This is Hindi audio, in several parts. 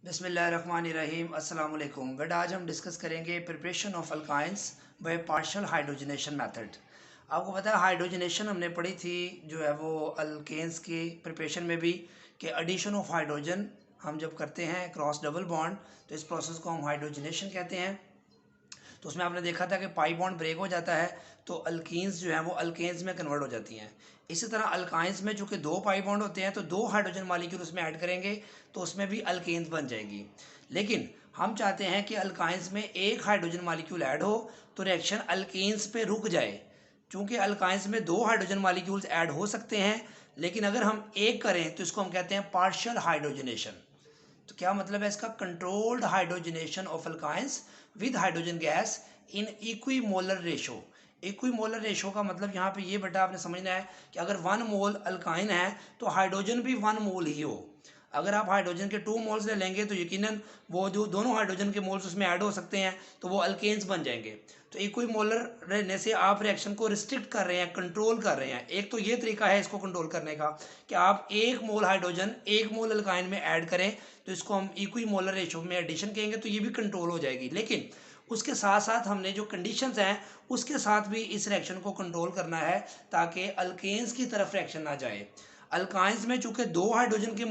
बिस्मिल्लाहिर्रहमानिर्रहीम अस्सलाम वालेकुम। बेटा आज हम डिस्कस करेंगे preparation of alkynes by partial hydrogenation method. आपको पता है हाइड्रोजनेशन हमने पढ़ी थी जो है वो अल्केन्स की प्रिपरेशन में भी कि एडिशन ऑफ हाइड्रोजन हम जब करते हैं क्रॉस डबल बॉन्ड तो इस प्रोसेस को हम हाइड्रोजनेशन कहते हैं। तो उसमें आपने देखा था कि पाई बॉन्ड ब्रेक हो जाता है तो अल्कीन्स जो है वो अल्केन्स में कन्वर्ट हो जाती हैं। इसी तरह अल्काइंस में चूँकि दो पाई बॉन्ड होते हैं तो दो हाइड्रोजन मालिक्यूल उसमें ऐड करेंगे तो उसमें भी अल्केन्स बन जाएगी। लेकिन हम चाहते हैं कि अल्काइंस में एक हाइड्रोजन मालिक्यूल ऐड हो तो रिएक्शन अल्केन्स पे रुक जाए। चूँकि अल्काइंस में दो हाइड्रोजन मालिक्यूल्स ऐड हो सकते हैं लेकिन अगर हम एक करें तो इसको हम कहते हैं पार्शियल हाइड्रोजनेशन। तो क्या मतलब है इसका? Controlled hydrogenation of alkynes with hydrogen gas in equimolar ratio. Equimolar ratio का मतलब यहाँ पे ये बेटा आपने समझना है कि अगर 1 मोल अल्काइन है तो हाइड्रोजन भी 1 मोल ही हो। अगर आप हाइड्रोजन के 2 मोल्स ले लेंगे तो यकीनन वो जो दोनों हाइड्रोजन के मोल्स उसमें ऐड हो सकते हैं तो वो अल्केन्स बन जाएंगे। तो इक्विमोलर रहने से आप रिएक्शन को रिस्ट्रिक्ट कर रहे हैं, कंट्रोल कर रहे हैं। एक तो ये तरीका है इसको कंट्रोल करने का कि आप 1 मोल हाइड्रोजन 1 मोल अल्काइन में ऐड करें तो इसको हम इक्विमोलर रेशो में एडिशन कहेंगे तो ये भी कंट्रोल हो जाएगी। लेकिन उसके साथ साथ हमने जो कंडीशंस हैं उसके साथ भी इस रिएक्शन को कंट्रोल करना है ताकि अल्केन्स की तरफ रिएक्शन ना जाए। अल्काइंस में चूंकि दो हाइड्रोजन के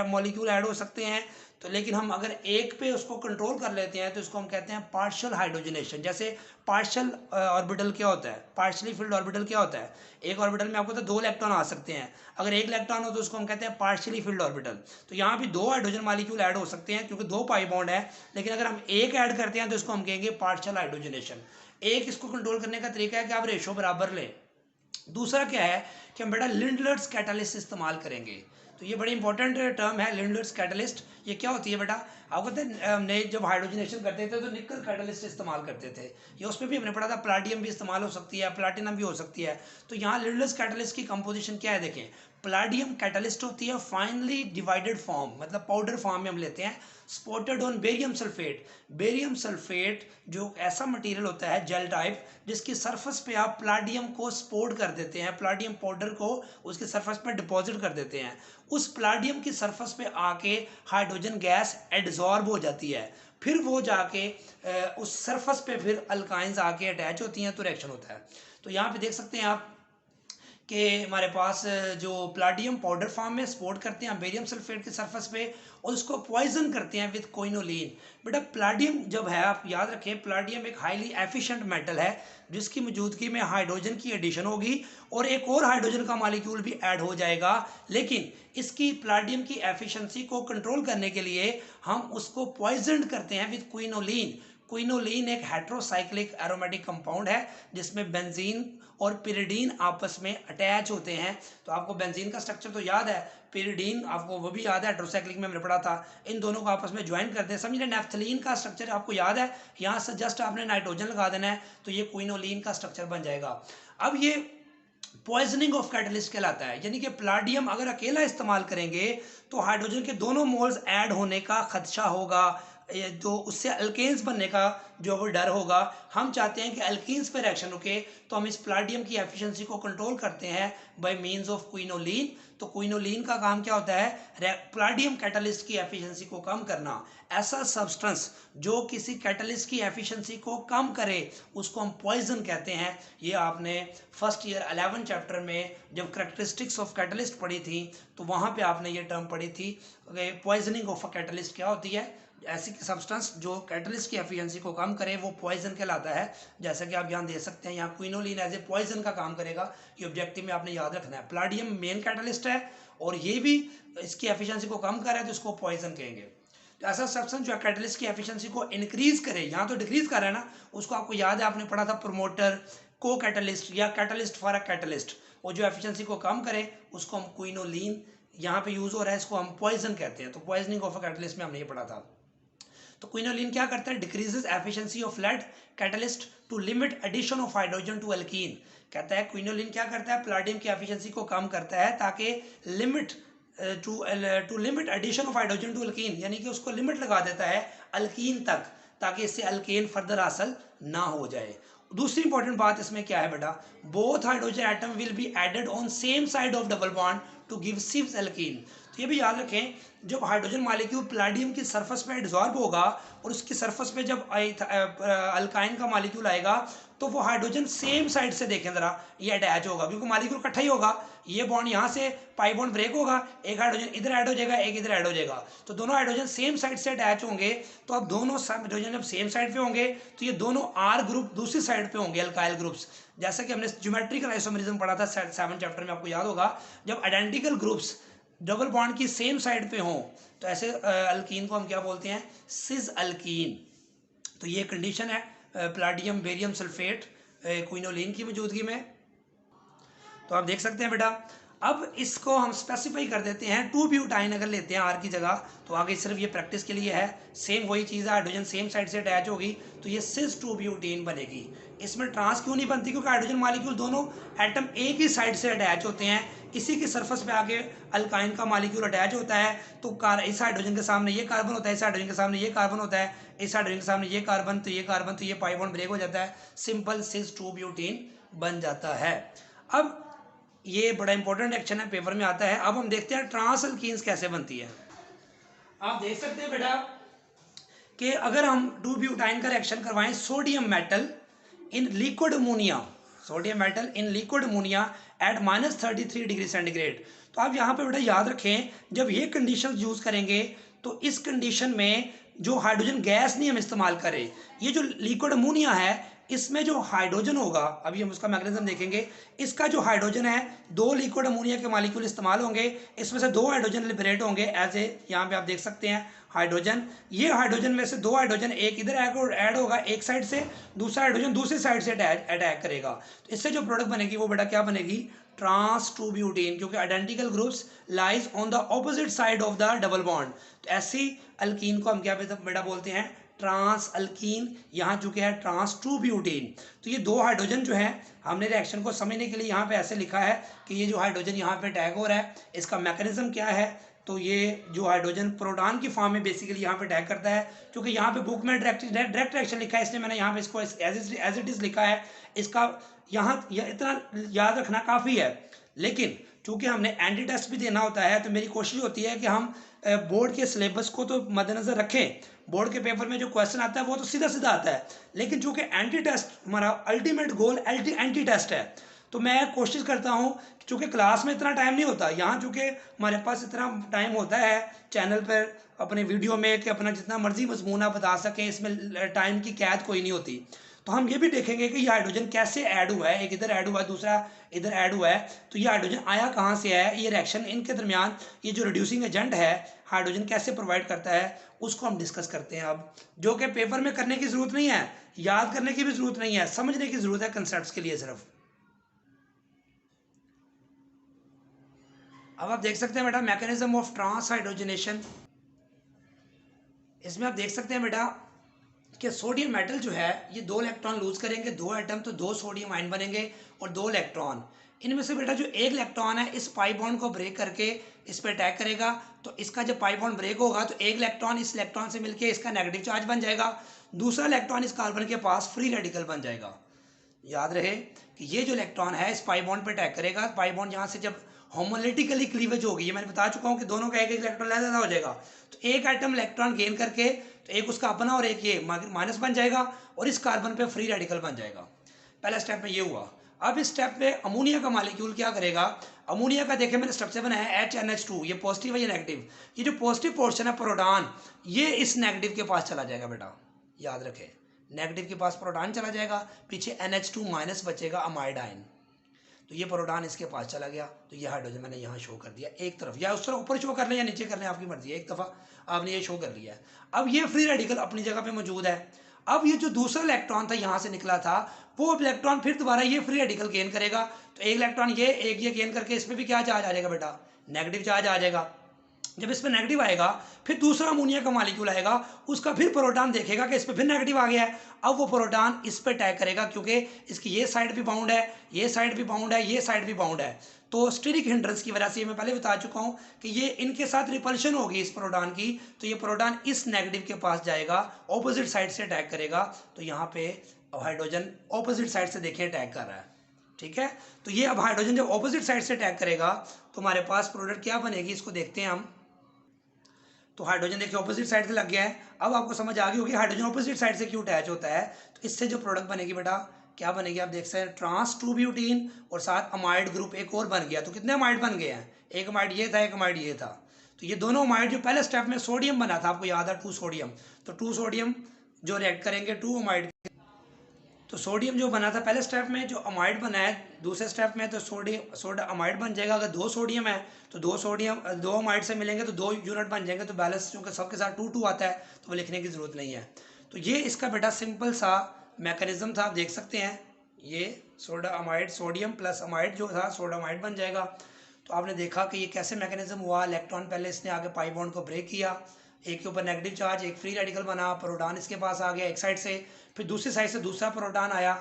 मॉलिक्यूल ऐड हो सकते हैं तो लेकिन हम अगर एक पे उसको कंट्रोल कर लेते हैं तो इसको हम कहते हैं पार्शियल हाइड्रोजनेशन। जैसे पार्शियल ऑर्बिटल क्या होता है, पार्शियली फिल्ड ऑर्बिटल क्या होता है? एक ऑर्बिटल में आपको तो 2 इलेक्ट्रॉन आ सकते हैं, अगर एक इलेक्ट्रॉन हो तो उसको हम कहते हैं पार्शियली फिल्ड ऑर्बिटल। तो यहाँ भी दो हाइड्रोजन मॉलिक्यूल ऐड हो सकते हैं क्योंकि 2 पाई बॉन्ड है, लेकिन अगर हम एक ऐड करते हैं तो इसको हम कहेंगे पार्शियल हाइड्रोजनेशन। एक इसको कंट्रोल करने का तरीका है कि आप रेशो बराबर लें। दूसरा क्या है कि हम बेटा लिंडलर्स कैटलिस्ट इस्तेमाल करेंगे। तो ये बड़ी इंपॉर्टेंट टर्म है लिंडलर्स कैटलिस्ट। ये क्या होती है बेटा? आपको पता है हमने जब हाइड्रोजनेशन करते थे तो निकल कैटलिस्ट इस्तेमाल करते थे। ये उसमें भी हमने पढ़ा था प्लाटियम भी इस्तेमाल हो सकती है, प्लाटिनम भी हो सकती है। तो यहाँ लिंडलर्स कैटलिस्ट की कंपोजिशन क्या है देखें। प्लाटियम कैटलिस्ट होती है फाइनली डिवाइडेड फॉर्म, मतलब पाउडर फॉर्म में हम लेते हैं। Spotted on barium sulphate. Barium sulphate जो ऐसा मटेरियल होता है जेल टाइप जिसकी सरफेस पे आप प्लाटियम को स्पोर्ट कर देते हैं, प्लाटियम पाउडर को उसके सरफेस पे डिपॉजिट कर देते हैं। उस प्लाटियम की सरफेस पे आके हाइड्रोजन गैस एड्जॉर्ब हो जाती है, फिर वो जाके उस सरफेस पे फिर अल्काइंस आके अटैच होती हैं तो रिएक्शन होता है। तो यहाँ पे देख सकते हैं आप कि हमारे पास जो प्लाटियम पाउडर फॉर्म में स्पोर्ट करते हैं बेरियम सल्फेट के सरफेस पे और उसको पॉइजन करते हैं विद कोइनोलिन। बेटा प्लाटियम जब है, आप याद रखें प्लाटियम एक हाईली एफिशिएंट मेटल है जिसकी मौजूदगी में हाइड्रोजन की एडिशन होगी और एक और हाइड्रोजन का मॉलिक्यूल भी ऐड हो जाएगा। लेकिन इसकी प्लाटियम की एफिशिएंसी को कंट्रोल करने के लिए हम उसको पॉइजन करते हैं विद क्विनोलिन। क्विनोलिन एक हेट्रोसाइक्लिक एरोमेटिक कंपाउंड है जिसमें बेंजीन और पिरिडीन आपस में अटैच होते हैं। तो आपको बेंजीन का स्ट्रक्चर तो याद है, पिरिडीन आपको वो भी याद है, हेट्रोसाइक्लिक में हमने पढ़ा था। इन दोनों को आपस में ज्वाइन करते हैं। समझिए नैफ्थलीन का स्ट्रक्चर आपको याद है, यहाँ से जस्ट आपने नाइट्रोजन लगा देना है तो ये क्विनोलिन का स्ट्रक्चर बन जाएगा। अब ये पॉइजनिंग ऑफ कैटलिस्ट कहलाता है, यानी कि प्लाटियम अगर अकेला इस्तेमाल करेंगे तो हाइड्रोजन के दोनों मोल्स ऐड होने का खदशा होगा, तो उससे अल्केन्स बनने का जो वो डर होगा। हम चाहते हैं कि अल्कीन्स पे रिएक्शन रुके तो हम इस प्लाटियम की एफिशिएंसी को कंट्रोल करते हैं बाय मींस ऑफ क्विनोलिन। तो क्विनोलिन का काम क्या होता है? प्लाटियम कैटलिस्ट की एफिशिएंसी को कम करना। ऐसा सब्सटेंस जो किसी कैटलिस्ट की एफिशिएंसी को कम करे उसको हम पॉइजन कहते हैं। ये आपने फर्स्ट ईयर 11 चैप्टर में जब कैरेक्टरिस्टिक्स ऑफ कैटलिस्ट पढ़ी थी तो वहाँ पे आपने ये टर्म पढ़ी थी। पॉइजनिंग ऑफ अ कैटलिस्ट क्या होती है? ऐसी सब्सटेंस जो कैटलिस्ट की एफिशिएंसी को कम करे वो पॉइजन कहलाता है। जैसा कि आप यहाँ दे सकते हैं, यहाँ क्विनोलिन एज ए पॉइजन का काम करेगा। ये ऑब्जेक्टिव में आपने याद रखना है। प्लाटियम मेन कैटलिस्ट है और ये भी इसकी एफिशिएंसी को कम कर रहा है तो इसको पॉइजन कहेंगे। तो ऐसा सब्सटेंस जो कैटलिस्ट की एफिशिएंसी को इंक्रीज करे, यहाँ तो डिक्रीज कर रहा है ना, उसको आपको याद है आपने पढ़ा था प्रमोटर, को कैटलिस्ट या कैटलिस्ट फॉर अ कैटलिस्ट। वो जो एफिशिएंसी को कम करे उसको हम क्विनोलिन यहाँ पे यूज हो रहा है, इसको हम पॉइजन कहते हैं। तो पॉइजनिंग ऑफ अ कैटलिस्ट में हमने ये पढ़ा था। तो क्विनोलिन क्या करता है? Decreases efficiency of lead catalyst to limit addition of hydrogen to alkene. कहता है क्विनोलिन क्या करता है? प्लाटियम की एफिशिएंसी को कम करता है ताकि limit to limit addition of hydrogen to alkene, यानी कि उसको लिमिट लगा देता है अल्कीन तक ताकि इससे अल्केन फर्दर हासिल ना हो जाए। दूसरी इंपॉर्टेंट बात इसमें क्या है बेटा? Both hydrogen atom will be added on same side of double bond to give सिक्स अल्कीन। तो ये भी याद रखें, जब हाइड्रोजन मॉलिक्यूल प्लाटियम की सरफेस पे एडजॉर्ब होगा और उसकी सरफेस पे जब अल्काइन का मॉलिक्यूल आएगा तो वो हाइड्रोजन सेम साइड से, देखें ज़रा, ये अटैच होगा क्योंकि मॉलिक्यूल इकट्ठा ही होगा। ये बॉन्ड यहाँ से पाई बॉन्ड ब्रेक होगा, एक हाइड्रोजन इधर ऐड हो जाएगा, एक इधर ऐड हो जाएगा, तो दोनों हाइड्रोजन सेम साइड से अटैच होंगे। तो अब दोनों हाइड्रोजन जब सेम साइड पे होंगे तो ये दोनों आर ग्रुप दूसरी साइड पे होंगे, अल्काइल ग्रुप्स। जैसा कि हमने ज्योमेट्रिकल आइसोमेरिज्म पढ़ा था 7 चैप्टर में, आपको याद होगा, जब आइडेंटिकल ग्रुप्स डबल बॉन्ड की सेम साइड पे हों तो ऐसे अल्कीन को हम क्या बोलते हैं, सिस अल्कीन। तो ये कंडीशन है प्लाटियम बेरियम सल्फेट क्विनोलिन की मौजूदगी में। तो आप देख सकते हैं बेटा, अब इसको हम स्पेसिफाई कर देते हैं 2 ब्यूटाइन अगर लेते हैं आर की जगह, तो आगे सिर्फ ये प्रैक्टिस के लिए है, सेम वही चीज़ है, हाइड्रोजन सेम साइड से अटैच होगी तो ये सिस 2 ब्यूटेन बनेगी। इसमें ट्रांस क्यों नहीं बनती, क्योंकि हाइड्रोजन मॉलिक्यूल दोनों एटम एक ही साइड से अटैच होते हैं, इसी की सरफेस पे आगे अल्काइन का मॉलिक्यूल अटैच होता है, तो इस हाइड्रोजन के सामने ये कार्बन होता है, इस हाइड्रोजन के सामने ये कार्बन होता है, इस हाइड्रोजन के सामने ये कार्बन, तो ये कार्बन, तो ये पाई बॉन्ड ब्रेक हो जाता है, सिंपल सिस 2 ब्यूटेन बन जाता है। अब ये बड़ा इंपॉर्टेंट रिएक्शन है, पेपर में आता है। अब हम देखते हैं ट्रांस अल्कीन्स कैसे बनती है। आप देख सकते हैं बेटा कि अगर हम 2 ब्यूटाइन का रिएक्शन करवाएं sodium metal in liquid ammonia, sodium metal in liquid ammonia at -33 degree centigrade, तो आप यहाँ पे बेटा याद रखें, जब ये कंडीशन यूज करेंगे तो इस कंडीशन में जो हाइड्रोजन गैस नहीं हम इस्तेमाल करें, ये जो लिक्विड अमोनिया है इसमें जो हाइड्रोजन होगा, अभी हम उसका मैकेनिज्म देखेंगे, इसका जो हाइड्रोजन है 2 लिक्विड अमोनिया के मॉलिक्यूल इस्तेमाल होंगे, इसमें से 2 हाइड्रोजन लिबरेट होंगे एज ए, यहाँ पे आप देख सकते हैं हाइड्रोजन, ये हाइड्रोजन में से 2 हाइड्रोजन एक इधर ऐड होगा एक साइड से, दूसरा हाइड्रोजन दूसरी साइड से अटैक करेगा, तो इससे जो प्रोडक्ट बनेगी वो बेटा क्या बनेगी, ट्रांस 2 ब्यूटेन, क्योंकि identical groups lies on the opposite side of the double bond. तो ऐसी अल्कीन को हम क्या बेटा बोलते हैं, ट्रांस अल्कीन। यहाँ चूंकि है ट्रांस 2 ब्यूटेन, तो ये 2 हाइड्रोजन जो है, हमने रिएक्शन को समझने के लिए यहाँ पे ऐसे लिखा है कि ये जो हाइड्रोजन यहाँ पे अटैक हो रहा है, इसका मैकेनिज्म क्या है, तो ये जो हाइड्रोजन प्रोटॉन की फॉर्म में बेसिकली यहाँ पे अटैक करता है, क्योंकि यहाँ पे बुक में डायरेक्ट रिएक्शन लिखा है, इसलिए मैंने यहाँ पे इसको एज इट इज लिखा है। इसका यहाँ इतना याद रखना काफ़ी है, लेकिन चूंकि हमने एंटी टेस्ट भी देना होता है, तो मेरी कोशिश होती है कि हम बोर्ड के सिलेबस को तो मद्देनजर रखें। बोर्ड के पेपर में जो क्वेश्चन आता है वो तो सीधा सीधा आता है, लेकिन चूंकि एंटी टेस्ट हमारा अल्टीमेट गोल एंटी टेस्ट है, तो मैं कोशिश करता हूँ, चूंकि क्लास में इतना टाइम नहीं होता, यहाँ चूंकि हमारे पास इतना टाइम होता है चैनल पर अपने वीडियो में कि अपना जितना मर्जी मजमून आप बता सकें, इसमें टाइम की कैद कोई नहीं होती। तो हम ये भी देखेंगे कि ये हाइड्रोजन कैसे ऐड हुआ है, एक इधर ऐड हुआ है, दूसरा इधर ऐड हुआ है, तो ये हाइड्रोजन आया कहाँ से है, ये रिएक्शन इनके दरमियान ये जो रिड्यूसिंग एजेंट है हाइड्रोजन कैसे प्रोवाइड करता है, उसको हम डिस्कस करते हैं अब, जो कि पेपर में करने की जरूरत नहीं है, याद करने की भी जरूरत नहीं है, समझने की जरूरत है कंसेप्ट्स के लिए सिर्फ। अब आप देख सकते हैं बेटा मैकेनिज्म ऑफ ट्रांस हाइड्रोजनेशन, इसमें आप देख सकते हैं बेटा कि सोडियम मेटल जो है ये 2 इलेक्ट्रॉन लूज करेंगे, 2 एटम, तो 2 सोडियम आयन बनेंगे और 2 इलेक्ट्रॉन, इनमें से बेटा जो एक इलेक्ट्रॉन है इस पाई बॉन्ड को ब्रेक करके इस पर अटैक करेगा, तो इसका जब पाई बॉन्ड ब्रेक होगा तो एक इलेक्ट्रॉन इस इलेक्ट्रॉन से मिलकर इसका नेगेटिव चार्ज बन जाएगा, दूसरा इलेक्ट्रॉन इस कार्बन के पास फ्री रेडिकल बन जाएगा। याद रहे कि ये जो इलेक्ट्रॉन है इस पाई बॉन्ड पर अटैक करेगा, पाई बॉन्ड यहाँ से जब होमोलिटिकली क्लीवेज होगी, ये मैंने बता चुका हूँ कि दोनों का एक एक इलेक्ट्रॉन ज़्यादा हो जाएगा, तो एक आइटम इलेक्ट्रॉन गेन करके तो एक उसका अपना और एक ये माइनस बन जाएगा और इस कार्बन पे फ्री रेडिकल बन जाएगा। पहला स्टेप में ये हुआ। अब इस स्टेप में अमोनिया का मॉलिक्यूल क्या करेगा, अमोनिया का देखें मैंने स्ट्रक्चर बनाया है HNH2, ये पॉजिटिव है ये नेगेटिव, ये जो पॉजिटिव पोर्शन है प्रोटॉन ये इस नेगेटिव के पास चला जाएगा बेटा, याद रखें नेगेटिव के पास प्रोटॉन चला जाएगा, पीछे NH2 माइनस बचेगा अमाइड आयन, तो ये प्रोटॉन इसके पास चला गया, तो ये हाइड्रोजन मैंने यहाँ शो कर दिया एक तरफ, या उस तरफ ऊपर शो कर लें या नीचे कर लें आपकी मर्जी है, एक दफ़ा आपने ये शो कर लिया है। अब ये फ्री रेडिकल अपनी जगह पे मौजूद है। अब ये जो दूसरा इलेक्ट्रॉन था यहाँ से निकला था, वो इलेक्ट्रॉन फिर दोबारा ये फ्री रेडिकल गेन करेगा, तो एक इलेक्ट्रॉन ये गेन करके इसमें भी क्या चार्ज आ जाएगा बेटा, नेगेटिव चार्ज आ जाएगा। जब इस पर नेगेटिव आएगा फिर दूसरा अमोनिया का मॉलिक्यूल आएगा, उसका फिर प्रोटॉन देखेगा कि इस पर फिर नेगेटिव आ गया है, अब वो प्रोटॉन इस पर अटैक करेगा, क्योंकि इसकी ये साइड भी बाउंड है, ये साइड भी बाउंड है, ये साइड भी बाउंड है, तो स्टेरिक हिंड्रेंस की वजह से मैं पहले बता चुका हूँ कि ये इनके साथ रिपल्शन होगी इस प्रोटॉन की, तो ये प्रोटॉन इस नेगेटिव के पास जाएगा, ऑपोजिट साइड से अटैक करेगा, तो यहाँ पे हाइड्रोजन ऑपोजिट साइड से देखिए अटैक कर रहा है। ठीक है। तो ये अब हाइड्रोजन जब ऑपोजिट साइड से अटैक करेगा तो हमारे पास प्रोडक्ट क्या बनेगी, इसको देखते हैं हम। तो हाइड्रोजन देखिए ऑपोजिट साइड से लग गया है। अब आपको समझ आ गई होगी हाइड्रोजन ऑपोजिट साइड से क्यों अटैच होता है। तो इससे जो प्रोडक्ट बनेगी बेटा, क्या बनेगी, आप देख सकते हैं ट्रांस 2 ब्यूटीन और साथ अमाइड ग्रुप एक और बन गया। तो कितने अमाइड बन गए हैं, एक अमाइड ये था, एक अमाइड ये था। तो ये दोनों अमाइड जो पहले स्टेप में सोडियम बना था, आपको याद है 2 सोडियम, तो 2 सोडियम जो रिएक्ट करेंगे 2 अमाइड। तो सोडियम जो बना था पहले स्टेप में, जो अमाइड बना है दूसरे स्टेप में, तो सोडियम सोडा अमाइड बन जाएगा। अगर 2 सोडियम है तो 2 सोडियम 2 अमाइड से मिलेंगे तो 2 यूनिट बन जाएंगे। तो बैलेंस क्योंकि सबके साथ 2 2 आता है तो वो लिखने की ज़रूरत नहीं है। तो ये इसका बेटा सिंपल सा मैकेनिज्म था, आप देख सकते हैं। ये soda amide, sodium plus amide जो था सोडा अमाइड बन जाएगा। तो आपने देखा कि ये कैसे मैकेनिज्म हुआ। इलेक्ट्रॉन पहले इसने आगे पाई बॉन्ड को ब्रेक किया, एक के ऊपर नेगेटिव चार्ज, एक फ्री रेडिकल बना, प्रोटॉन इसके पास आ गया एक साइड से, फिर दूसरी साइड से दूसरा प्रोटॉन आया,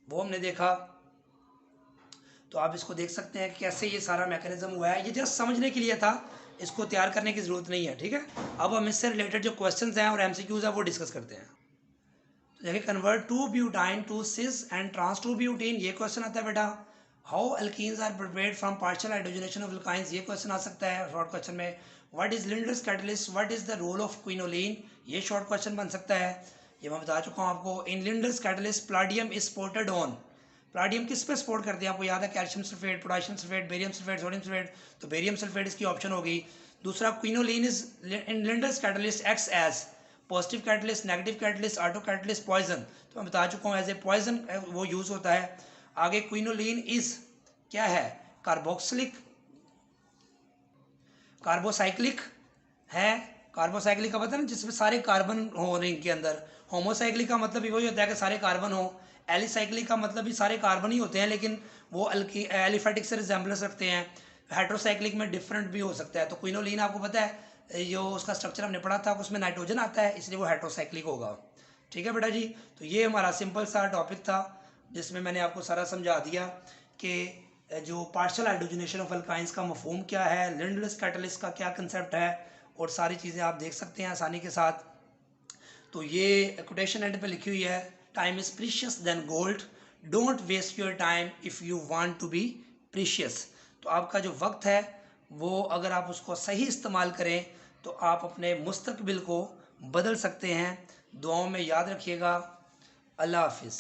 वो हमने देखा। तो आप इसको देख सकते हैं कि कैसे ये सारा मैकेनिज्म हुआ है। ये जस्ट समझने के लिए था, इसको तैयार करने की ज़रूरत नहीं है, ठीक है। अब हम इससे रिलेटेड जो क्वेश्चंस हैं और एमसीक्यूज हैं वो डिस्कस करते हैं। तो देखिए convert 2 butyne to cis and trans 2 butene, ये क्वेश्चन आता है बेटा। How alkenes are prepared from partial hydrogenation of alkynes, ये क्वेश्चन आ सकता है शॉर्ट क्वेश्चन में। What is Lindlar's catalyst, what is the role of quinoline, ये शॉर्ट क्वेश्चन बन सकता है। ये मैं बता चुका हूँ आपको। In Lindlar's catalyst palladium is supported on, palladium किस पे सपोर्ट करते हैं आपको याद है, calcium sulphate, potassium sulphate, barium sulphate, sodium sulphate. तो बेरियम सल्फेट इसकी ऑप्शन होगी। दूसरा quinoline is in Lindlar's catalyst acts as positive catalyst, negative catalyst, auto catalyst, poison. तो मैं बता चुका हूँ एज ए पॉइजन वो यूज होता है। आगे क्विनोलिन इज क्या है, कार्बोक्सिलिक, कार्बोसाइक्लिक है। कार्बोसाइक्लिक का पता है ना, जिसमें सारे कार्बन हो रिंग के अंदर। होमोसाइक्लिक का मतलब भी वही होता है कि सारे कार्बन हो। एलिसाइक्लिक का मतलब भी सारे कार्बन ही होते हैं लेकिन वो एलिफेटिक से रिजेंबलेंस रखते हैं। हेट्रोसाइक्लिक में डिफरेंट भी हो सकता है। तो क्विनोलिन आपको पता है जो उसका स्ट्रक्चर हमने पढ़ा था उसमें नाइट्रोजन आता है, इसलिए वो हेट्रोसाइक्लिक होगा। ठीक है बेटा जी। तो ये हमारा सिंपल सा टॉपिक था जिसमें मैंने आपको सारा समझा दिया कि जो पार्शियल हाइड्रोजनेशन ऑफ अल्काइंस का मफहूम क्या है, लिंडलेस कैटलिस्ट का क्या कंसेप्ट है, और सारी चीज़ें आप देख सकते हैं आसानी के साथ। तो ये कोटेशन एंड पे लिखी हुई है, time is precious than gold, don't waste your time if you want to be precious. तो आपका जो वक्त है वो अगर आप उसको सही इस्तेमाल करें तो आप अपने मुस्तकबिल को बदल सकते हैं। दुआओं में याद रखिएगा। अल्लाह हाफिज़।